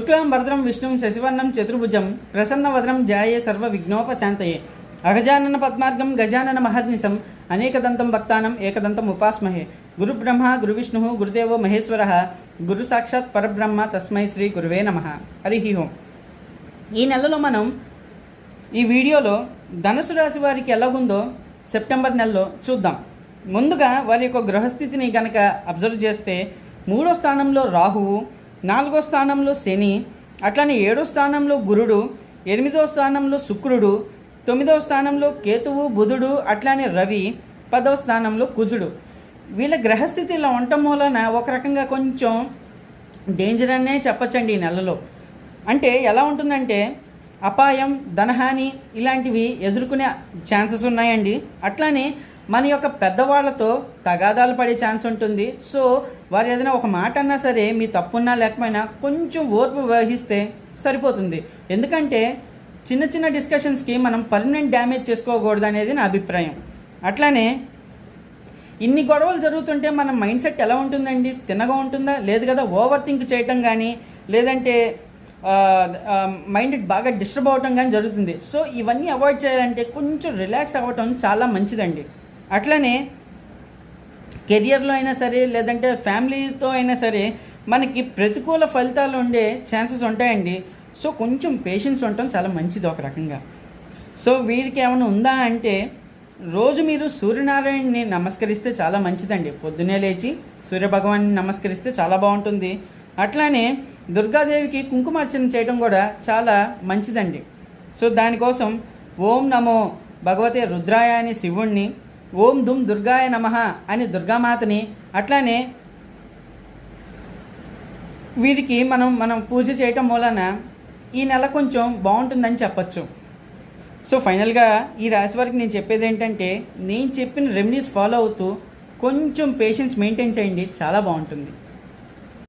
శుక్లాం వరదరం విష్ణుం శశివర్ణం చతుర్భుజం ప్రసన్నవదనం ధ్యాయే సర్వవిఘ్నోపశాంతయే అగజానన పద్మార్గం గజానన మహర్నిశం అనేకదంతం భక్తానం ఏకదంతం ఉపాస్మహే గురుబ్రహ్మ గురువిష్ణు గురుదేవో మహేశ్వర గురు సాక్షాత్ పరబ్రహ్మ తస్మై శ్రీ గురువే నమః. హరి ఓం. ఈ నెలలో మనం ఈ వీడియోలో ధనుసు రాశి వారికి ఎలాగుందో సెప్టెంబర్ నెలలో చూద్దాం. ముందుగా వారి యొక్క గృహస్థితిని కనుక అబ్జర్వ్ చేస్తే 3వ స్థానంలో రాహువు, 4వ స్థానంలో శని, అట్లానే 7వ స్థానంలో గురుడు, 8వ స్థానంలో శుక్రుడు, 9వ స్థానంలో కేతువు బుధుడు, అట్లానే రవి, 10వ స్థానంలో కుజుడు. వీళ్ళ గ్రహస్థితి ఇలా ఉండటం వలన ఒక రకంగా కొంచెం డేంజర్ అనే చెప్పచ్చండి ఈ నెలలో. అంటే ఎలా ఉంటుందంటే అపాయం, ధనహాని ఇలాంటివి ఎదుర్కొనే ఛాన్సెస్ ఉన్నాయండి. అట్లానే మన యొక్క పెద్దవాళ్ళతో తగాదాలు పడే ఛాన్స్ ఉంటుంది. సో వారు ఏదైనా ఒక మాట అన్నా సరే మీ తప్పున్నా లేకపోయినా కొంచెం ఓర్పు వహిస్తే సరిపోతుంది. ఎందుకంటే చిన్న చిన్న డిస్కషన్స్కి మనం పర్మనెంట్ డ్యామేజ్ చేసుకోకూడదు అనేది నా అభిప్రాయం. అట్లానే ఇన్ని గొడవలు జరుగుతుంటే మన మైండ్ సెట్ ఎలా ఉంటుందండి? తిన్నగా ఉంటుందా? లేదు కదా. ఓవర్ థింక్ చేయటం కానీ లేదంటే మైండ్ బాగా డిస్టర్బ్ అవ్వటం కానీ జరుగుతుంది. సో ఇవన్నీ అవాయిడ్ చేయాలంటే కొంచెం రిలాక్స్ అవ్వటం చాలా మంచిదండి. అట్లనే కెరియర్లో అయినా సరే లేదంటే ఫ్యామిలీతో అయినా సరే మనకి ప్రతికూల ఫలితాలు ఉండే ఛాన్సెస్ ఉంటాయండి. సో కొంచెం పేషెన్స్ ఉండటం చాలా మంచిది ఒక రకంగా. సో వీరికి ఏమైనా ఉందా అంటే రోజు మీరు సూర్యనారాయణని నమస్కరిస్తే చాలా మంచిదండి. పొద్దున్నే లేచి సూర్యభగవాన్ని నమస్కరిస్తే చాలా బాగుంటుంది. అట్లానే దుర్గాదేవికి కుంకుమార్చన చేయడం కూడా చాలా మంచిదండి. సో దానికోసం ఓం నమో భగవతే రుద్రాయ అని శివుణ్ణి, ఓం దుమ్ దుర్గాయ నమః అని దుర్గామాతని, అట్లానే వీరికి మనం పూజ చేయటం వలన ఈ నెల కొంచెం బాగుంటుందని చెప్పచ్చు. సో ఫైనల్గా ఈ రాశి వారికి నేను చెప్పేది ఏంటంటే నేను చెప్పిన రెమెడీస్ ఫాలో అవుతూ కొంచెం పేషెన్స్ మెయింటైన్ చేయండి, చాలా బాగుంటుంది.